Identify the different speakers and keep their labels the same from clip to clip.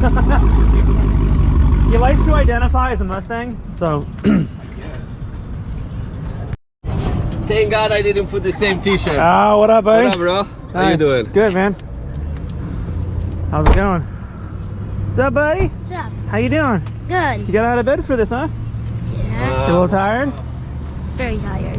Speaker 1: He likes to identify as a Mustang, so.
Speaker 2: Thank God I didn't put the same t-shirt.
Speaker 1: Ah, what up, buddy?
Speaker 2: What up, bro?
Speaker 1: Nice.
Speaker 2: How you doing?
Speaker 1: Good, man. How's it going? What's up, buddy?
Speaker 3: What's up?
Speaker 1: How you doing?
Speaker 3: Good.
Speaker 1: You got out of bed for this, huh?
Speaker 3: Yeah.
Speaker 1: You a little tired?
Speaker 3: Very tired.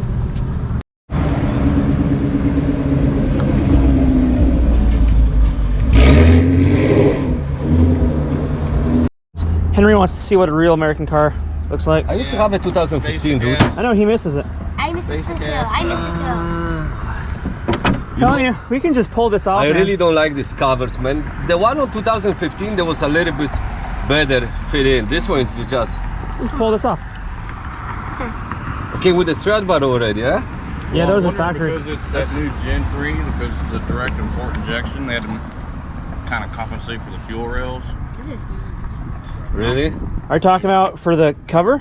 Speaker 1: Henry wants to see what a real American car looks like.
Speaker 2: I used to have a 2015, dude.
Speaker 1: I know he misses it.
Speaker 3: I miss it too. I miss it too.
Speaker 1: Telling you, we can just pull this off.
Speaker 2: I
Speaker 1: man.
Speaker 2: really don't like these covers, man. The one on 2015, there was a little bit better fit in. This one is just
Speaker 1: pull this off.
Speaker 2: okay with the strut bar already, yeah?
Speaker 1: Yeah,
Speaker 4: Well,
Speaker 1: those are
Speaker 4: I'm wondering
Speaker 1: factory.
Speaker 4: because it's that new Gen 3, because the direct import injection, they had to kind of compensate for the fuel rails.
Speaker 3: This is
Speaker 2: Really?
Speaker 1: Are you talking about for the cover?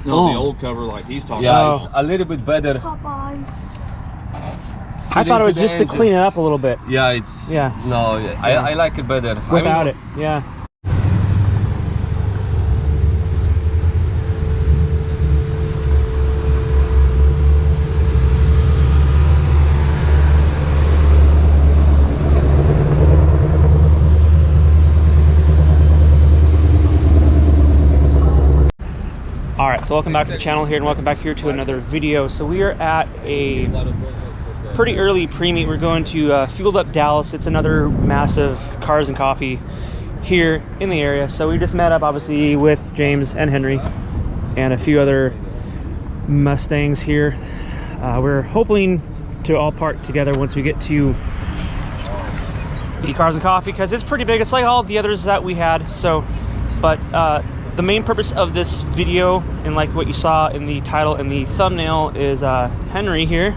Speaker 4: No, the old cover like he's talking
Speaker 2: Yeah,
Speaker 4: about.
Speaker 2: it's a little bit better.
Speaker 3: Popeye.
Speaker 1: I thought it was
Speaker 2: into the
Speaker 1: just to
Speaker 2: engine.
Speaker 1: clean it up a little bit.
Speaker 2: Yeah, it's no. I like it better
Speaker 1: Without it, yeah. All right, so welcome back to the channel here, and welcome back here to another video. So we are at a pretty early pre-meet. We're going to Fueled Up Dallas. It's another massive cars and coffee here in the area. So we just met up obviously with James and Henry and a few other Mustangs here. We're hoping to all park together once we get to Cars and Coffee, because it's pretty big. It's like all the others that we had. So, but the main purpose of this video, and like what you saw in the title and the thumbnail, is Henry here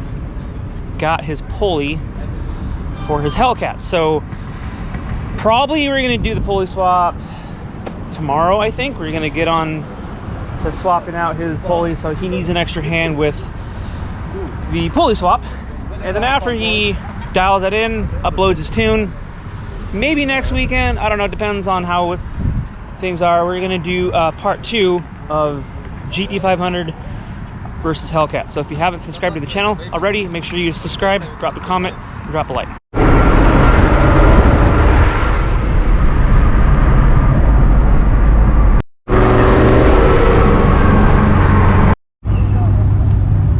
Speaker 1: got his pulley for his HELLCAT. So probably we're gonna do the pulley swap tomorrow. I think we're gonna get on to swapping out his pulley, so he needs an extra hand with the pulley swap. And then after he dials it in, uploads his tune, maybe next weekend, I don't know, depends on how things are, we're gonna do part 2 of GT500 versus HELLCAT. So if you haven't subscribed to the channel already, make sure you subscribe, drop a comment, and drop a like.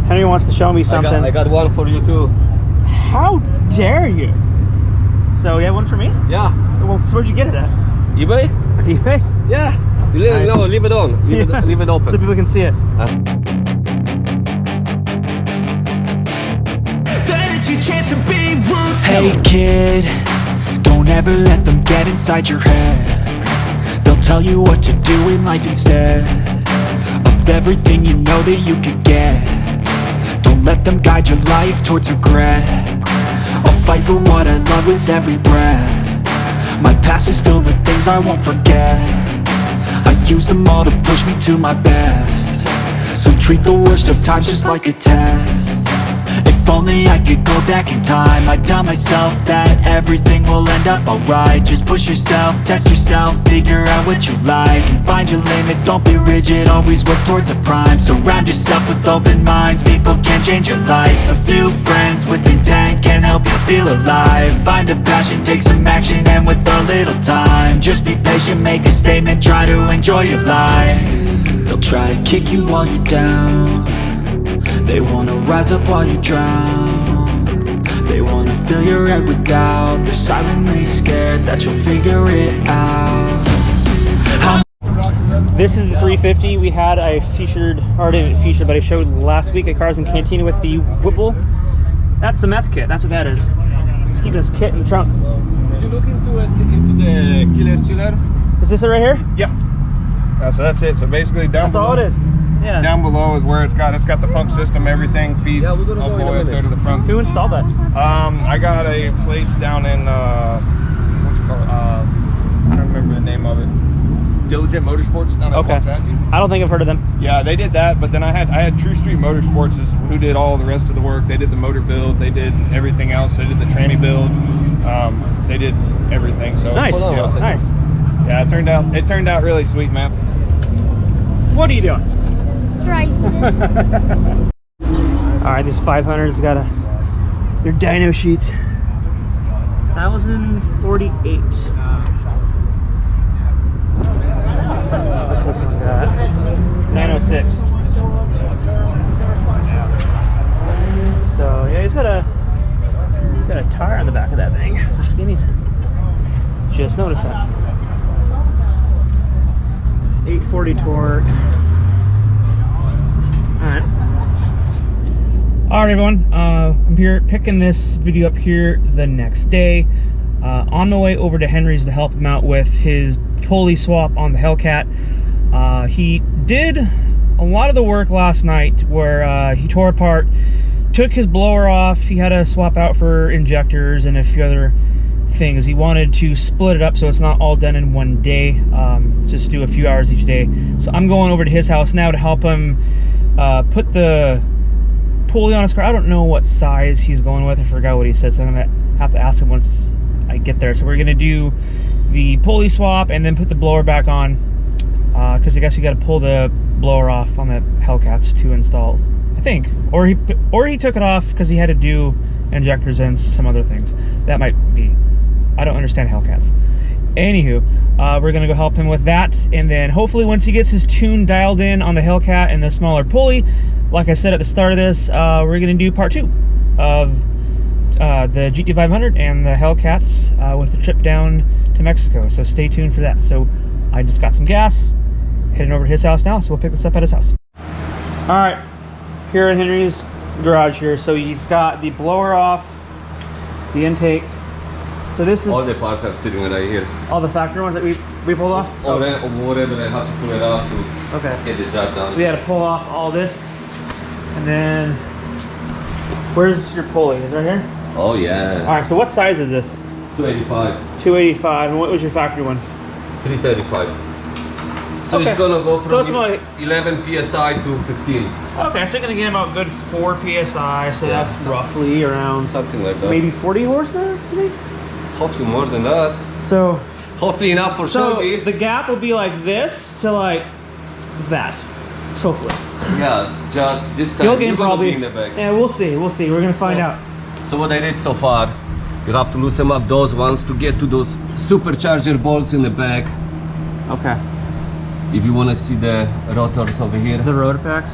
Speaker 1: Henry wants to show me something.
Speaker 2: I got one for you too.
Speaker 1: How dare you? So you have one for me?
Speaker 2: Yeah.
Speaker 1: Well, so where'd you get it at?
Speaker 2: eBay?
Speaker 1: eBay?
Speaker 2: Yeah. You leave,
Speaker 1: Nice.
Speaker 2: no, leave it on. Leave it open.
Speaker 1: So people can see it.
Speaker 5: Hey kid, don't ever let them get inside your head. They'll tell you what to do in life instead of everything you know that you could get. Don't let them guide your life towards regret. I'll fight for what I love with every breath. My past is filled with things I won't forget. I use them all to push me to my best. So treat the worst of times just like a test. If only I could go back in time, I'd tell myself that everything will end up alright. Just push yourself, test yourself, figure out what you like, and find your limits, don't be rigid, always work towards a prime. Surround yourself with open minds, people can change your life. A few friends with intent can help you feel alive. Find a passion, take some action, and with a little time, just be patient, make a statement, try to enjoy your life. They'll try to kick you while you're down. They wanna rise up while you drown. They wanna fill your head with doubt. They're silently scared that you'll figure it out.
Speaker 1: This is the 350 we had. I featured, or didn't feature, but I showed last week at Cars and Cantina with the Whipple. That's the meth kit. That's what that is. Just keeping this kit in the trunk.
Speaker 2: Did you look into the killer chiller?
Speaker 1: Is this it right here?
Speaker 6: Yeah. So that's it. So basically down
Speaker 1: That's
Speaker 6: below.
Speaker 1: all it is. Yeah.
Speaker 6: Down below is where it's got the pump system. Everything feeds
Speaker 2: Yeah,
Speaker 6: all
Speaker 2: we're
Speaker 6: the
Speaker 2: gonna go in a
Speaker 6: way up there
Speaker 2: minute.
Speaker 6: to the front.
Speaker 1: Who installed that?
Speaker 6: I got a place down in what's it called? I don't remember the name of it. Diligent Motorsports down at
Speaker 1: Okay.
Speaker 6: Waxahachie.
Speaker 1: I don't think I've heard of them.
Speaker 6: Yeah, they did that, but then I had True Street Motorsports is who did all the rest of the work. They did the motor build, they did everything else. They did the tranny build. They did everything. So
Speaker 1: Nice,
Speaker 2: Hold on,
Speaker 1: nice.
Speaker 6: yeah, it turned out really sweet, man.
Speaker 1: What are you doing?
Speaker 3: Try this.
Speaker 1: All right, this 500's got their dyno sheets. 1048. What's this one got? 906. So yeah, he's got a tire on the back of that thing. So skinnies. Just noticed that. 840 torque. All right, everyone. I'm here picking this video up here the next day. On the way over to Henry's to help him out with his pulley swap on the HELLCAT. He did a lot of the work last night where he tore apart, took his blower off. He had to swap out for injectors and a few other things. He wanted to split it up so it's not all done in one day, just do a few hours each day. So I'm going over to his house now to help him put the pulley on his car. I don't know what size he's going with. I forgot what he said, so I'm gonna have to ask him once I get there. So we're gonna do the pulley swap and then put the blower back on, because I guess you got to pull the blower off on the HELLCATs to install, I think, or he took it off because he had to do injectors and some other things. That might be. I don't understand HELLCATs. Anywho, we're gonna go help him with that, and then hopefully once he gets his tune dialed in on the HELLCAT and the smaller pulley, like I said at the start of this, we're gonna do part 2 of the GT500 and the HELLCATs with the trip down to Mexico. So stay tuned for that. So I just got some gas, heading over to his house now, so we'll pick this up at his house. All right, here at Henry's garage here. So he's got the blower off, the intake. So this is
Speaker 2: All the parts are sitting right here.
Speaker 1: all the factory ones that we pulled off?
Speaker 2: Or whatever I have to pull it off to
Speaker 1: Okay.
Speaker 2: get the job done.
Speaker 1: So we had to pull off all this. And then, where's your pulley? Is it right here?
Speaker 2: Oh yeah.
Speaker 1: All right, so what size is this?
Speaker 2: 285.
Speaker 1: 285. And what was your factory one?
Speaker 2: 335. So
Speaker 1: Okay.
Speaker 2: it's gonna go from
Speaker 1: So it's like
Speaker 2: 11 psi to 15.
Speaker 1: Okay, so you're gonna get about good 4 psi. So
Speaker 2: Yeah,
Speaker 1: that's roughly around
Speaker 2: Something like that.
Speaker 1: maybe 40 horsepower, I think.
Speaker 2: Hopefully more than that.
Speaker 1: So
Speaker 2: Hopefully enough for Shelby.
Speaker 1: the gap will be like this to like that. So hopefully.
Speaker 2: Yeah, just this time.
Speaker 1: You'll gain
Speaker 2: you're gonna
Speaker 1: probably.
Speaker 2: be in the back.
Speaker 1: Yeah, we'll see. We'll see. We're gonna find out.
Speaker 2: So what I did so far, you have to loosen up those ones to get to those supercharger bolts in the back.
Speaker 1: Okay.
Speaker 2: If you want to see the rotors over here.
Speaker 1: The rotor packs.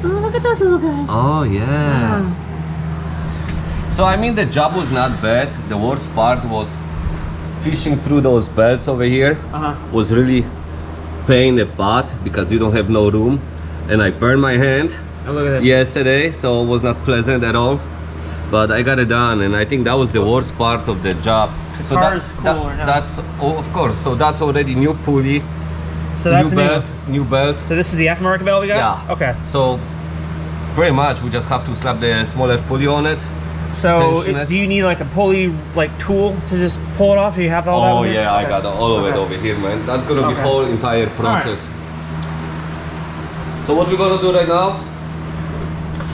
Speaker 1: Oh, look at those little guys.
Speaker 2: Oh yeah. So I mean the job was not bad. The worst part was fishing through those belts over here. Was really pain in the butt because you don't have no room, and I burned my hand
Speaker 1: Oh, look at that.
Speaker 2: yesterday, so it was not pleasant at all. But I got it done, and I think that was the worst part of the job.
Speaker 1: The
Speaker 2: So
Speaker 1: car is cool or not?
Speaker 2: that's of course. So that's already new pulley,
Speaker 1: So that's
Speaker 2: new belt, new belt.
Speaker 1: So this is the aftermarket belt we got?
Speaker 2: Yeah.
Speaker 1: Okay.
Speaker 2: So pretty much we just have to slap the smaller pulley on it.
Speaker 1: So
Speaker 2: Tension it.
Speaker 1: do you need like a pulley like tool to just pull it off? Do you have all that?
Speaker 2: Oh
Speaker 1: over here?
Speaker 2: yeah, I
Speaker 1: Okay.
Speaker 2: got all of it
Speaker 1: Okay.
Speaker 2: over here, man. That's gonna be
Speaker 1: Okay.
Speaker 2: whole entire process. So what we're gonna do right now?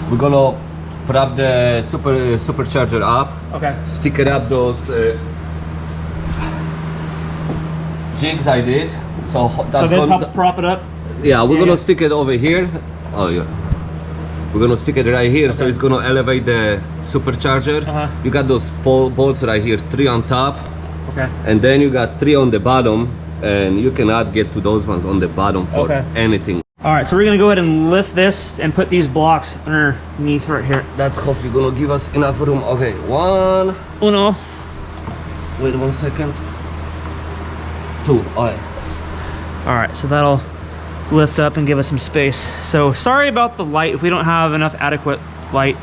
Speaker 2: We're gonna prop the supercharger up,
Speaker 1: Okay.
Speaker 2: stick it up those jigs I did. So that's
Speaker 1: So this
Speaker 2: gonna,
Speaker 1: helps prop it up?
Speaker 2: yeah, we're
Speaker 1: Yeah,
Speaker 2: gonna
Speaker 1: yeah.
Speaker 2: stick it over here. Oh yeah. We're gonna stick it right here, so
Speaker 1: Okay.
Speaker 2: it's gonna elevate the supercharger. You got those bolts right here, 3 on top,
Speaker 1: Okay.
Speaker 2: and then you got 3 on the bottom, and you cannot get to those ones on the bottom for
Speaker 1: Okay.
Speaker 2: anything.
Speaker 1: All right, so we're gonna go ahead and lift this and put these blocks underneath right here.
Speaker 2: That's hopefully gonna give us enough room. Okay, 1,
Speaker 1: Uno.
Speaker 2: wait 1 second, 2, all right.
Speaker 1: All right, so that'll lift up and give us some space. So sorry about the light if we don't have enough adequate light.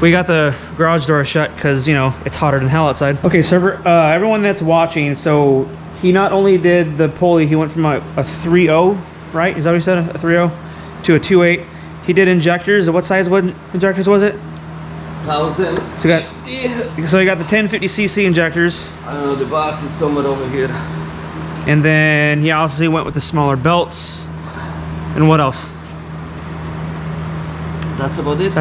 Speaker 1: We got the garage door shut because, you know, it's hotter than hell outside. Okay, so everyone that's watching, so he not only did the pulley, he went from a 3.0, right? Is that what he said, a 3.0 to a 2.8. He did injectors. What size injectors was it?
Speaker 2: 1000.
Speaker 1: So he got the 1050cc injectors.
Speaker 2: I don't know, the box is somewhere over here.
Speaker 1: And then he obviously went with the smaller belts. And what else?
Speaker 2: That's about it.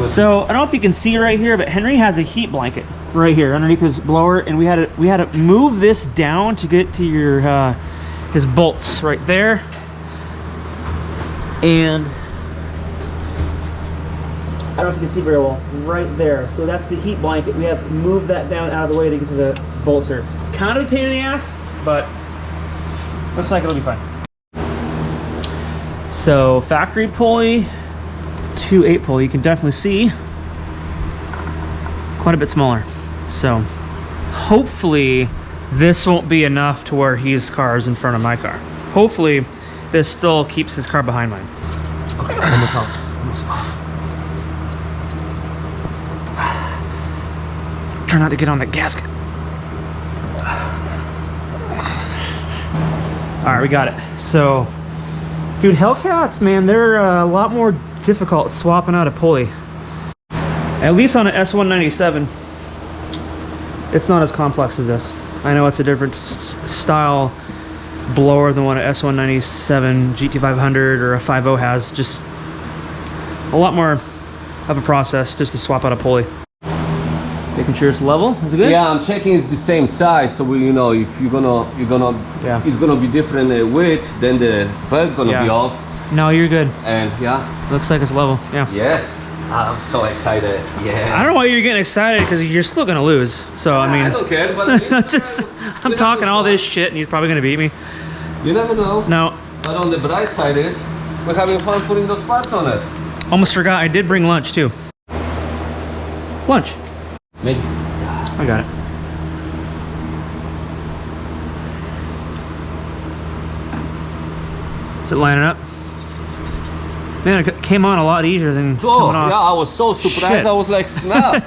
Speaker 1: So I don't know if you can see right here, but Henry has a heat blanket right here underneath his blower, and we had to move this down to get to your his bolts right there. And I don't know if you can see very well, right there. So that's the heat blanket. We have moved that down out of the way to get to the bolts here. Kind of a pain in the ass, but looks like it'll be fine. So factory pulley to 8 pulley, you can definitely see quite a bit smaller. So hopefully this won't be enough to where his car is in front of my car. Hopefully this still keeps his car behind mine. Okay, almost off. Almost off. Try not to get on that gasket. All right, we got it. So, dude, HELLCATs, man, they're a lot more difficult swapping out a pulley. At least on an S197, it's not as complex as this. I know it's a different style blower than what an S197 GT500 or a 5.0 has. Just a lot more of a process just to swap out a pulley. Making sure it's level. Is it good?
Speaker 2: Yeah, I'm checking it's the same size, so we, you know, if it's gonna be different width, then the belt's gonna be off.
Speaker 1: No, you're good.
Speaker 2: And yeah,
Speaker 1: looks like it's level. Yeah.
Speaker 2: yes, I'm so excited. Yeah.
Speaker 1: I don't know why you're getting excited, because you're still gonna lose. So I mean,
Speaker 2: I don't care, but
Speaker 1: I'm talking all this shit, and he's probably gonna beat me.
Speaker 2: You never know.
Speaker 1: No.
Speaker 2: But on the bright side is we're having fun putting those parts on it.
Speaker 1: Almost forgot. I did bring lunch too. Lunch.
Speaker 2: Maybe.
Speaker 1: I got it. Is it lining up? Man, it came on a lot easier than
Speaker 2: Oh,
Speaker 1: coming off.
Speaker 2: yeah, I was so surprised.
Speaker 1: Shit.
Speaker 2: I was like, snap.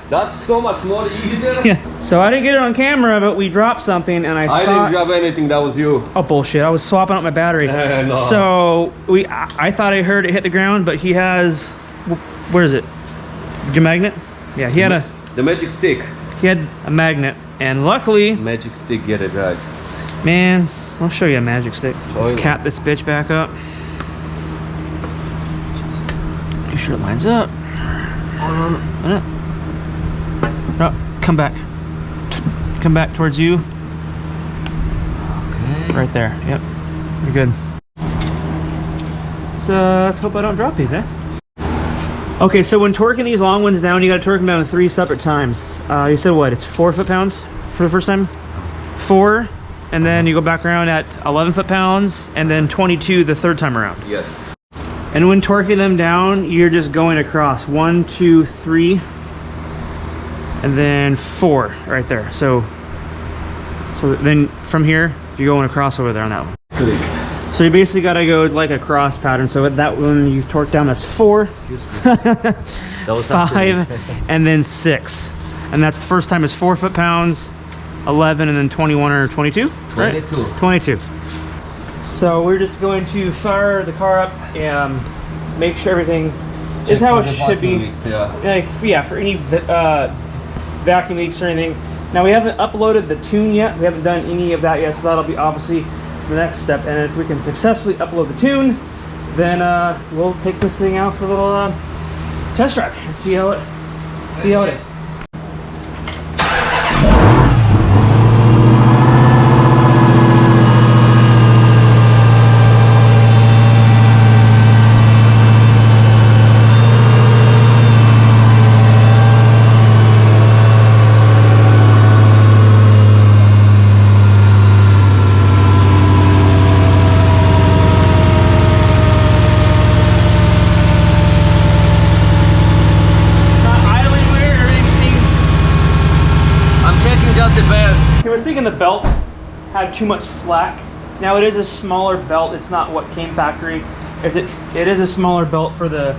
Speaker 2: That's so much more easier.
Speaker 1: Yeah. So I didn't get it on camera, but we dropped something, and I thought...
Speaker 2: didn't grab anything, that was you.
Speaker 1: Oh, bullshit. I was swapping out my battery.
Speaker 2: No.
Speaker 1: So I thought I heard it hit the ground, but he has... Where is it? Your magnet? Yeah, he had
Speaker 2: the magic stick.
Speaker 1: He had a magnet, and luckily...
Speaker 2: Magic stick, get it right.
Speaker 1: Man, I'll show you a magic stick. Let's
Speaker 2: Toilets.
Speaker 1: cap this bitch back up. Make sure it lines up.
Speaker 2: Hold on.
Speaker 1: Line up. No, come back. Come back towards you.
Speaker 2: Okay.
Speaker 1: Right there. Yep. You're good. So let's hope I don't drop these, eh? Okay, so when torquing these long ones down, you gotta torque them down 3 separate times. You said what? It's 4 foot-pounds for the first time? 4, and then you go back around at 11 foot-pounds, and then 22 the third time around.
Speaker 2: Yes.
Speaker 1: And when torquing them down, you're just going across 1, 2, 3, and then 4 right there. So then from here, you're going across over there on that one.
Speaker 2: Good.
Speaker 1: So you basically gotta go like a cross pattern. So with that one, you torque down, that's 4,
Speaker 2: That was
Speaker 1: 5, and then 6. And that's the first time is 4 foot-pounds, 11, and then 21 or 22, right?
Speaker 2: 22.
Speaker 1: 22. So we're just going to fire the car up and make sure everything is how it should be.
Speaker 2: Leaks, yeah.
Speaker 1: Like, yeah, for any vacuum leaks or anything. Now we haven't uploaded the tune yet. We haven't done any of that yet, so that'll be obviously the next step. And if we can successfully upload the tune, then we'll take this thing out for a little test drive and see how it is. I was thinking the belt had too much slack. Now it is a smaller belt. It's not what came factory. It is a smaller belt for the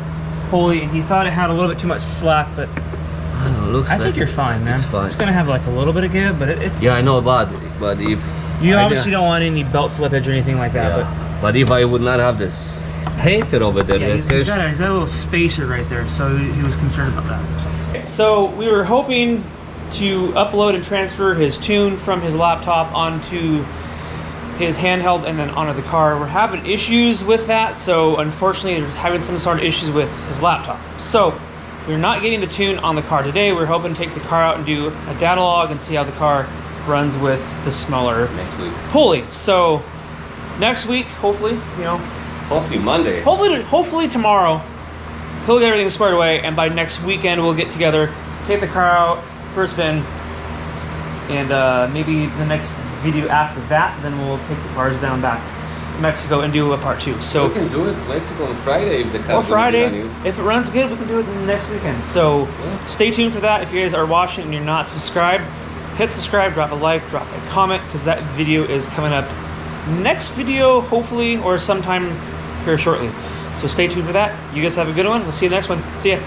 Speaker 1: pulley, and he thought it had a little bit too much slack, but
Speaker 2: I don't know, looks
Speaker 1: I
Speaker 2: like
Speaker 1: think you're fine, man.
Speaker 2: It's fine.
Speaker 1: It's gonna have like a little bit of give, but it's
Speaker 2: Yeah, I know, but if
Speaker 1: you obviously don't want any belt slippage or anything like that.
Speaker 2: But if I would not have the spacer over there,
Speaker 1: Yeah, he's got a little spacer right there, so he was concerned about that. So we were hoping to upload and transfer his tune from his laptop onto his handheld and then onto the car. We're having issues with that, so unfortunately we're having some sort of issues with his laptop. So we're not getting the tune on the car today. We're hoping to take the car out and do a data log and see how the car runs with the smaller
Speaker 2: Next week.
Speaker 1: pulley. So next week, hopefully, you know,
Speaker 2: Hopefully Monday.
Speaker 1: hopefully tomorrow, he'll get everything squared away, and by next weekend we'll get together, take the car out for a spin, and maybe the next video after that, then we'll take the cars down back to Mexico and do a part 2. So
Speaker 2: We can do it Mexico on Friday if the car
Speaker 1: or
Speaker 2: is
Speaker 1: Friday,
Speaker 2: running.
Speaker 1: if it runs good, we can do it the next weekend. So
Speaker 2: Yeah.
Speaker 1: stay tuned for that. If you guys are watching and you're not subscribed, hit subscribe, drop a like, drop a comment, because that video is coming up next video, hopefully, or sometime here shortly. So stay tuned for that. You guys have a good one. We'll see you next one. See ya.